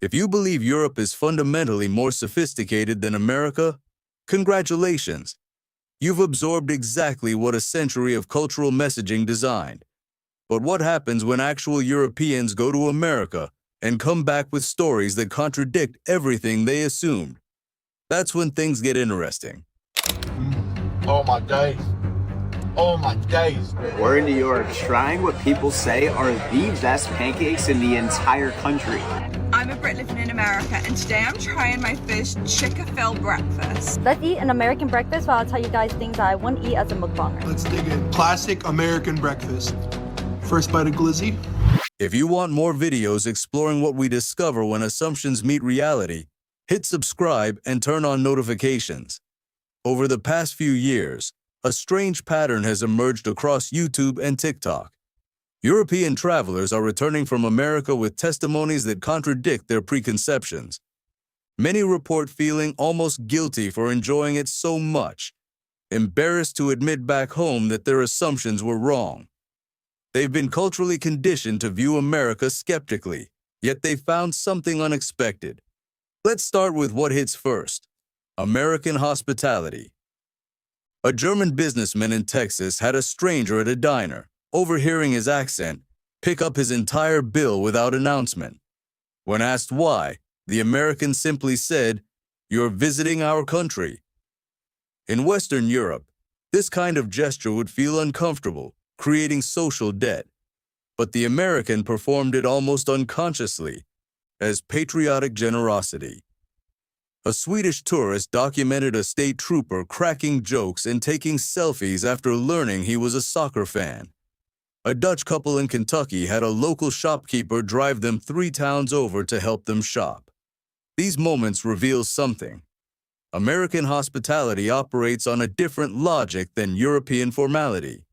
If you believe Europe is fundamentally more sophisticated than America, congratulations. You've absorbed exactly what a century of cultural messaging designed. But what happens when actual Europeans go to America and come back with stories that contradict everything they assumed? That's when things get interesting. Oh my days. Oh my days. We're in New York trying what people say are the best pancakes in the entire country. I'm a Brit living in America, and today I'm trying my first Chick-fil-A breakfast. Let's eat an American breakfast while I'll tell you guys things that I wouldn't eat as a mukbanger. Let's dig in. Classic American breakfast. First bite of glizzy. If you want more videos exploring what we discover when assumptions meet reality, hit subscribe and turn on notifications. Over the past few years, a strange pattern has emerged across YouTube and TikTok. European travelers are returning from America with testimonies that contradict their preconceptions. Many report feeling almost guilty for enjoying it so much, embarrassed to admit back home that their assumptions were wrong. They've been culturally conditioned to view America skeptically, yet they found something unexpected. Let's start with what hits first: American hospitality. A German businessman in Texas had a stranger at a diner, overhearing his accent, pick up his entire bill without announcement. When asked why, the American simply said, "You're visiting our country." In Western Europe, this kind of gesture would feel uncomfortable, creating social debt. But the American performed it almost unconsciously, as patriotic generosity. A Swedish tourist documented a state trooper cracking jokes and taking selfies after learning he was a soccer fan. A Dutch couple in Kentucky had a local shopkeeper drive them 3 towns over to help them shop. These moments reveal something. American hospitality operates on a different logic than European formality.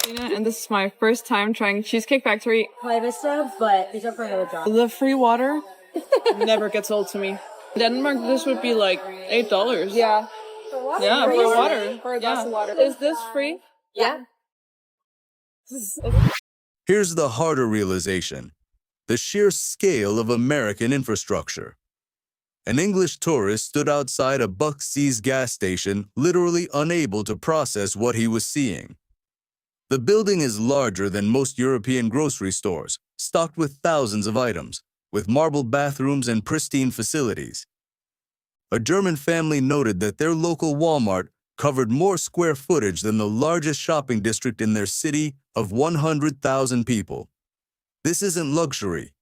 And this is my first time trying Cheesecake Factory. Hi, Vista, but these are for another job. The free water never gets old to me. Denmark, this would be like $8. Yeah. For what? Yeah, for water. For a glass of water. Is this free? Yeah. Here's the harder realization: the sheer scale of American infrastructure. An English tourist stood outside a Buck Seas gas station, literally unable to process what he was seeing. The building is larger than most European grocery stores, stocked with thousands of items, with marble bathrooms and pristine facilities. A German family noted that their local Walmart covered more square footage than the largest shopping district in their city of 100,000 people. This isn't luxury.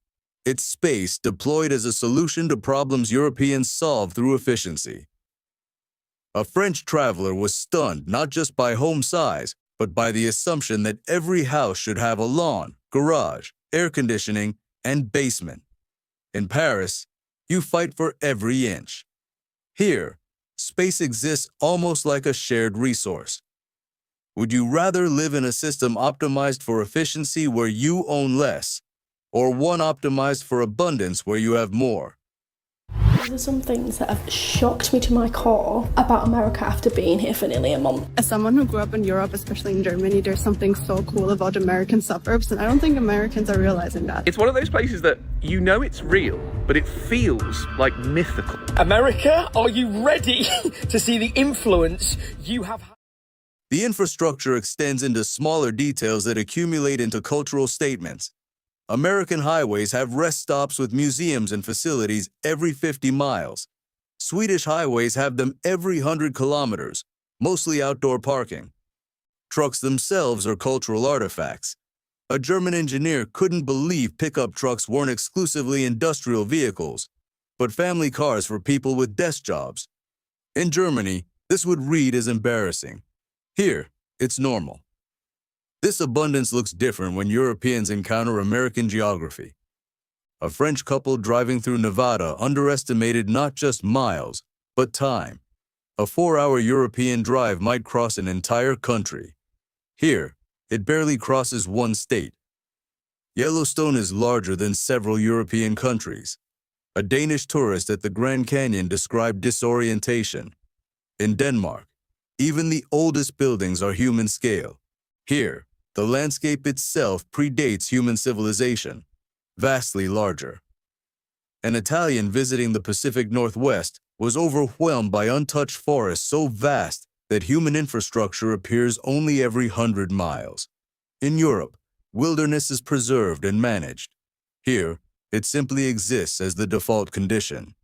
It's space deployed as a solution to problems Europeans solve through efficiency. A French traveler was stunned not just by home size, but by the assumption that every house should have a lawn, garage, air conditioning, and basement. In Paris, you fight for every inch. Here, space exists almost like a shared resource. Would you rather live in a system optimized for efficiency where you own less, or one optimized for abundance where you have more? These are some things that have shocked me to my core about America after being here for nearly a month. As someone who grew up in Europe, especially in Germany, there's something so cool about American suburbs, and I don't think Americans are realizing that. It's one of those places that you know it's real, but it feels like mythical. America, are you ready to see the influence you have? The infrastructure extends into smaller details that accumulate into cultural statements. American highways have rest stops with museums and facilities every 50 miles. Swedish highways have them every 100 kilometers, mostly outdoor parking. Trucks themselves are cultural artifacts. A German engineer couldn't believe pickup trucks weren't exclusively industrial vehicles, but family cars for people with desk jobs. In Germany, this would read as embarrassing. Here, it's normal. This abundance looks different when Europeans encounter American geography. A French couple driving through Nevada underestimated not just miles, but time. A 4-hour European drive might cross an entire country. Here, it barely crosses one state. Yellowstone is larger than several European countries. A Danish tourist at the Grand Canyon described disorientation. In Denmark, even the oldest buildings are human scale. Here, the landscape itself predates human civilization, vastly larger. An Italian visiting the Pacific Northwest was overwhelmed by untouched forests so vast that human infrastructure appears only every 100 miles. In Europe, wilderness is preserved and managed. Here, it simply exists as the default condition.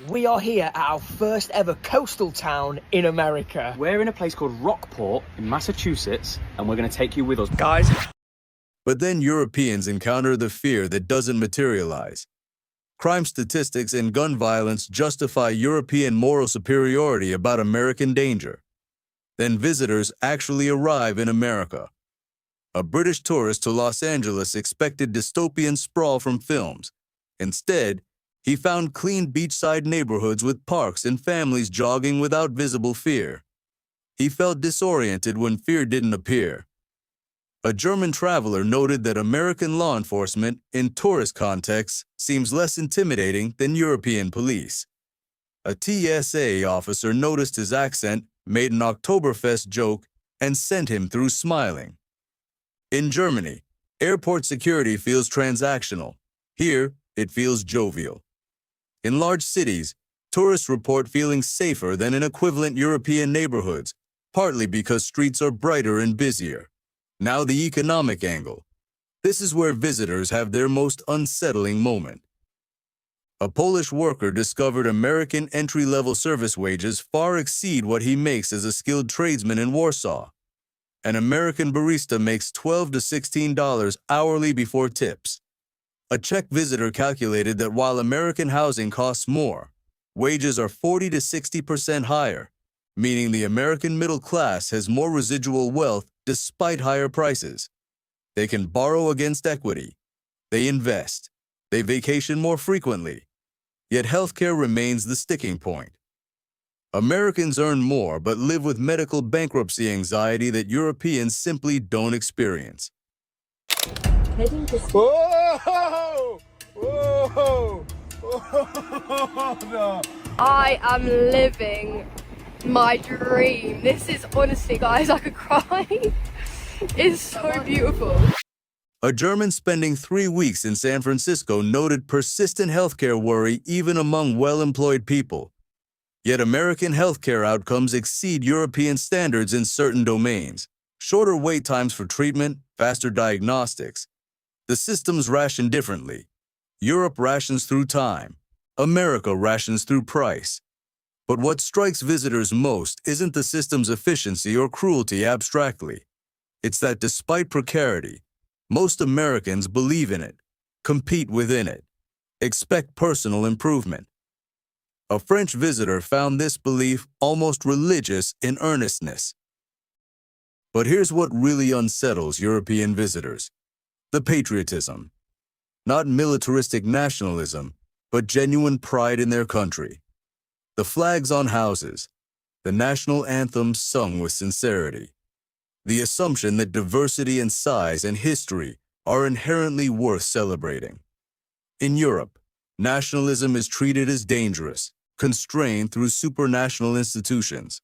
We are here at our first ever coastal town in America. We're in a place called Rockport in Massachusetts, and we're going to take you with us. Guys, But then Europeans encounter the fear that doesn't materialize. Crime statistics and gun violence justify European moral superiority about American danger. Then visitors actually arrive in America. A British tourist to Los Angeles expected dystopian sprawl from films. Instead, he found clean beachside neighborhoods with parks and families jogging without visible fear. He felt disoriented when fear didn't appear. A German traveler noted that American law enforcement, in tourist contexts, seems less intimidating than European police. A TSA officer noticed his accent, made an Oktoberfest joke, and sent him through smiling. In Germany, airport security feels transactional. Here, it feels jovial. In large cities, tourists report feeling safer than in equivalent European neighborhoods, partly because streets are brighter and busier. Now the economic angle. This is where visitors have their most unsettling moment. A Polish worker discovered American entry-level service wages far exceed what he makes as a skilled tradesman in Warsaw. An American barista makes $12 to $16 hourly before tips. A Czech visitor calculated that while American housing costs more, wages are 40 to 60% higher, meaning the American middle class has more residual wealth despite higher prices. They can borrow against equity. They invest. They vacation more frequently. Yet healthcare remains the sticking point. Americans earn more but live with medical bankruptcy anxiety that Europeans simply don't experience. whoa! Whoa! No. I am living my dream. This is honestly, guys, I could cry. It's so beautiful. A German spending 3 weeks in San Francisco noted persistent healthcare worry even among well-employed people. Yet American healthcare outcomes exceed European standards in certain domains. Shorter wait times for treatment, faster diagnostics. The systems ration differently. Europe rations through time. America rations through price. But what strikes visitors most isn't the system's efficiency or cruelty abstractly. It's that despite precarity, most Americans believe in it, compete within it, expect personal improvement. A French visitor found this belief almost religious in earnestness. But here's what really unsettles European visitors: the patriotism. Not militaristic nationalism, but genuine pride in their country. The flags on houses, the national anthem sung with sincerity. The assumption that diversity in size and history are inherently worth celebrating. In Europe, nationalism is treated as dangerous, constrained through supranational institutions.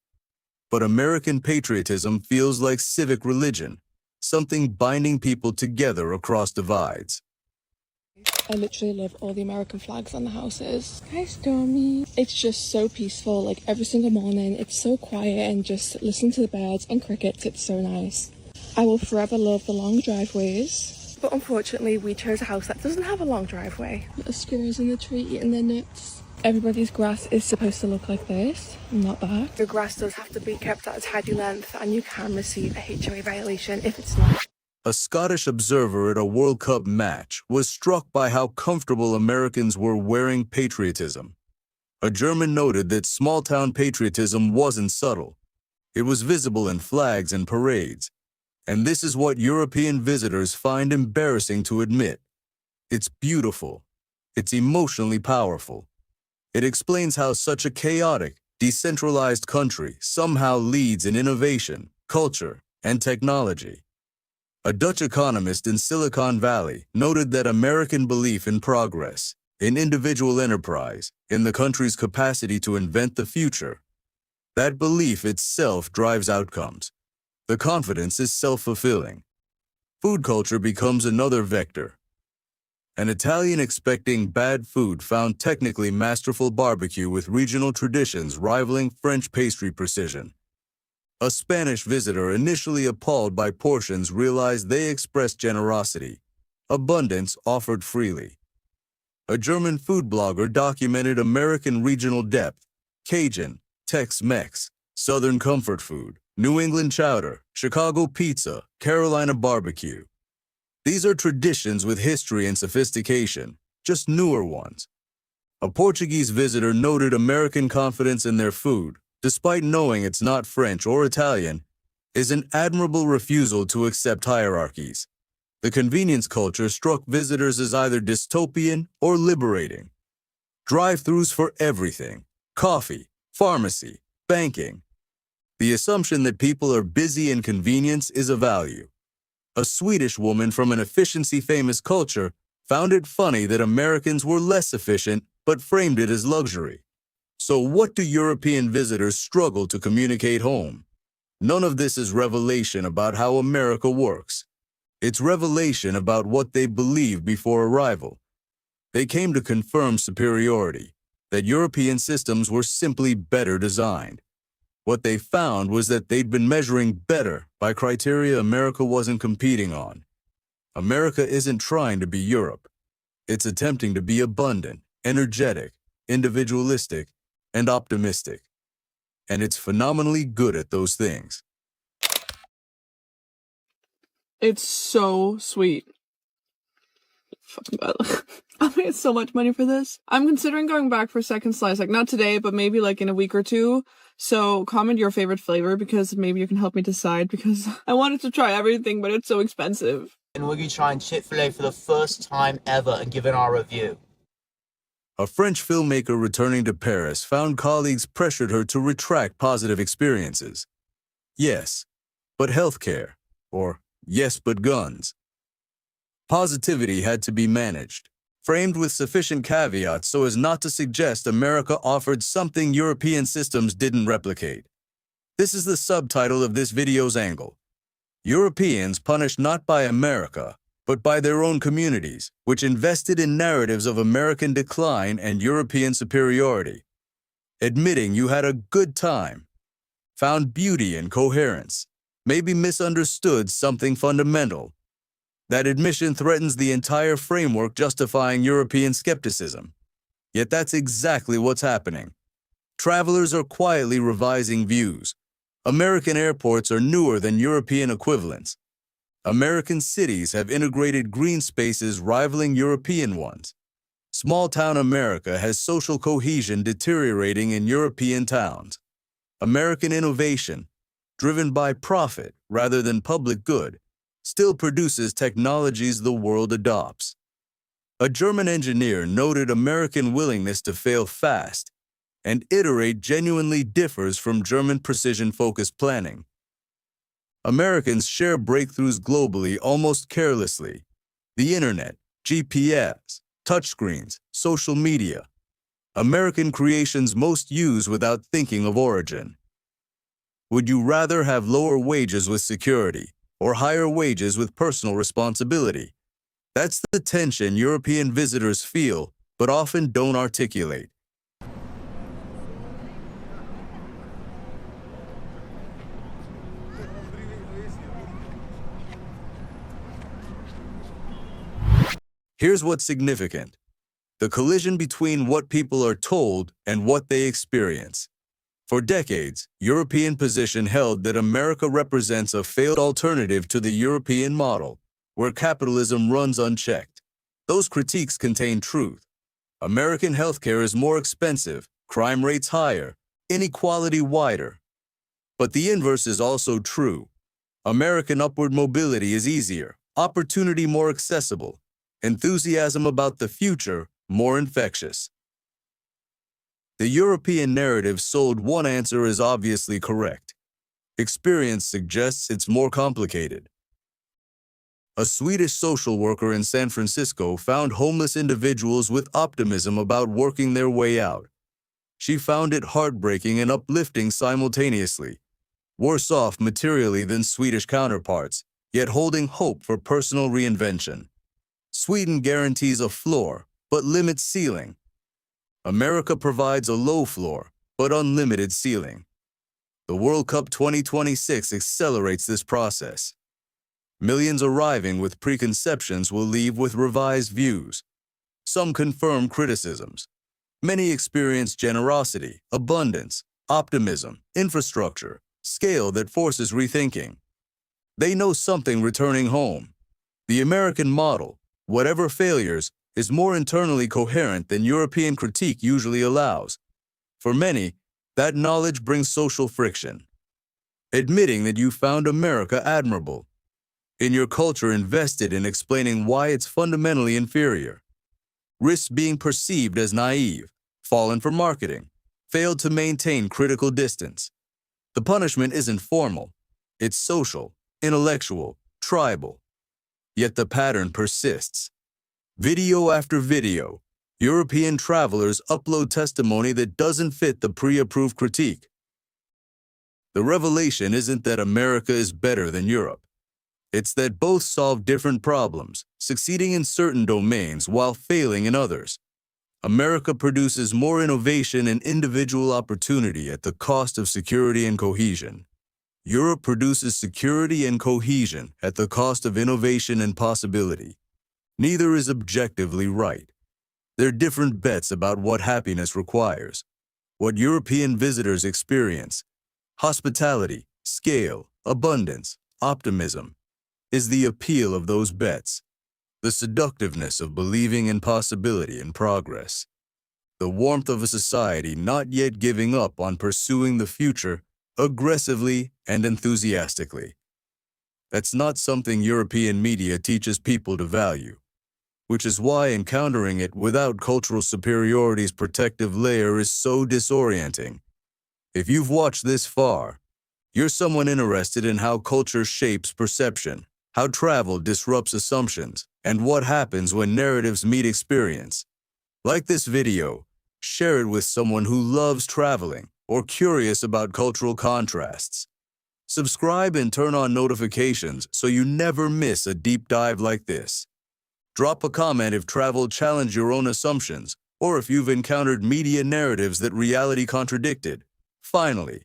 But American patriotism feels like civic religion, something binding people together across divides. I literally love all the American flags on the houses. Hi, Stormy. It's just so peaceful, like every single morning. It's so quiet and just listening to the birds and crickets. It's so nice. I will forever love the long driveways. But unfortunately, we chose a house that doesn't have a long driveway. The squirrels in the tree eating their nuts. Everybody's grass is supposed to look like this, not that. Your grass does have to be kept at a tidy length and you can receive a HOA violation if it's not. A Scottish observer at a World Cup match was struck by how comfortable Americans were wearing patriotism. A German noted that small-town patriotism wasn't subtle. It was visible in flags and parades. And this is what European visitors find embarrassing to admit. It's beautiful. It's emotionally powerful. It explains how such a chaotic, decentralized country somehow leads in innovation, culture, and technology. A Dutch economist in Silicon Valley noted that American belief in progress, in individual enterprise, in the country's capacity to invent the future. That belief itself drives outcomes. The confidence is self-fulfilling. Food culture becomes another vector. An Italian expecting bad food found technically masterful barbecue with regional traditions rivaling French pastry precision. A Spanish visitor initially appalled by portions realized they expressed generosity. Abundance offered freely. A German food blogger documented American regional depth, Cajun, Tex-Mex, Southern comfort food, New England chowder, Chicago pizza, Carolina barbecue. These are traditions with history and sophistication, just newer ones. A Portuguese visitor noted American confidence in their food, despite knowing it's not French or Italian, is an admirable refusal to accept hierarchies. The convenience culture struck visitors as either dystopian or liberating. Drive-thrus for everything: coffee, pharmacy, banking. The assumption that people are busy and convenience is a value. A Swedish woman from an efficiency-famous culture found it funny that Americans were less efficient but framed it as luxury. So what do European visitors struggle to communicate home? None of this is revelation about how America works. It's revelation about what they believed before arrival. They came to confirm superiority, that European systems were simply better designed. What they found was that they'd been measuring better by criteria America wasn't competing on. America isn't trying to be Europe. It's attempting to be abundant, energetic, individualistic, and optimistic. And it's phenomenally good at those things. It's so sweet. Fucking bad. I made so much money for this. I'm considering going back for a second slice, like not today, but maybe like in a week or two. So comment your favorite flavor because maybe you can help me decide because I wanted to try everything, but it's so expensive. And we're going to try Chick-fil-A for the first time ever and give it our review. A French filmmaker returning to Paris found colleagues pressured her to retract positive experiences. Yes, but healthcare, or yes, but guns. Positivity had to be managed, framed with sufficient caveats so as not to suggest America offered something European systems didn't replicate. This is the subtitle of this video's angle. Europeans punished not by America, but by their own communities, which invested in narratives of American decline and European superiority. Admitting you had a good time, found beauty in coherence, maybe misunderstood something fundamental. That admission threatens the entire framework justifying European skepticism. Yet that's exactly what's happening. Travelers are quietly revising views. American airports are newer than European equivalents. American cities have integrated green spaces rivaling European ones. Small-town America has social cohesion deteriorating in European towns. American innovation, driven by profit rather than public good, still produces technologies the world adopts. A German engineer noted American willingness to fail fast and iterate genuinely differs from German precision-focused planning. Americans share breakthroughs globally almost carelessly. The internet, GPS, touchscreens, social media. American creations most use without thinking of origin. Would you rather have lower wages with security or higher wages with personal responsibility? That's the tension European visitors feel, but often don't articulate. Here's what's significant: the collision between what people are told and what they experience. For decades, European position held that America represents a failed alternative to the European model, where capitalism runs unchecked. Those critiques contain truth. American healthcare is more expensive, crime rates higher, inequality wider. But the inverse is also true. American upward mobility is easier, opportunity more accessible, enthusiasm about the future more infectious. The European narrative sold one answer as obviously correct. Experience suggests it's more complicated. A Swedish social worker in San Francisco found homeless individuals with optimism about working their way out. She found it heartbreaking and uplifting simultaneously. Worse off materially than Swedish counterparts, yet holding hope for personal reinvention. Sweden guarantees a floor, but limits ceiling. America provides a low floor, but unlimited ceiling. The World Cup 2026 accelerates this process. Millions arriving with preconceptions will leave with revised views. Some confirm criticisms. Many experience generosity, abundance, optimism, infrastructure, scale that forces rethinking. They know something returning home. The American model, whatever failures, is more internally coherent than European critique usually allows. For many, that knowledge brings social friction. Admitting that you found America admirable. In your culture invested in explaining why it's fundamentally inferior. Risks being perceived as naive, fallen for marketing, failed to maintain critical distance. The punishment isn't formal, it's social, intellectual, tribal. Yet the pattern persists. Video after video, European travelers upload testimony that doesn't fit the pre-approved critique. The revelation isn't that America is better than Europe. It's that both solve different problems, succeeding in certain domains while failing in others. America produces more innovation and individual opportunity at the cost of security and cohesion. Europe produces security and cohesion at the cost of innovation and possibility. Neither is objectively right. They're different bets about what happiness requires, what European visitors experience. Hospitality, scale, abundance, optimism is the appeal of those bets, the seductiveness of believing in possibility and progress, the warmth of a society not yet giving up on pursuing the future aggressively and enthusiastically. That's not something European media teaches people to value, which is why encountering it without cultural superiority's protective layer is so disorienting. If you've watched this far, you're someone interested in how culture shapes perception, how travel disrupts assumptions, and what happens when narratives meet experience. Like this video, share it with someone who loves traveling or curious about cultural contrasts. Subscribe and turn on notifications so you never miss a deep dive like this. Drop a comment if travel challenged your own assumptions or if you've encountered media narratives that reality contradicted. Finally,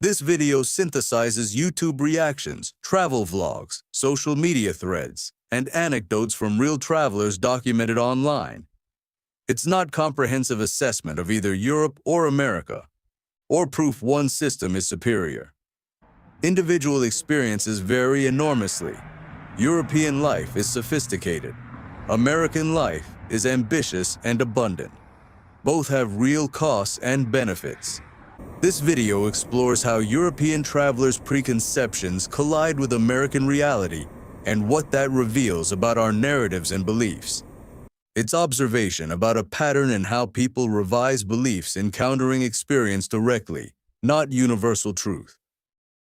this video synthesizes YouTube reactions, travel vlogs, social media threads, and anecdotes from real travelers documented online. It's not comprehensive assessment of either Europe or America, or proof one system is superior. Individual experiences vary enormously. European life is sophisticated. American life is ambitious and abundant. Both have real costs and benefits. This video explores how European travelers' preconceptions collide with American reality and what that reveals about our narratives and beliefs. It's observation about a pattern in how people revise beliefs encountering experience directly, not universal truth.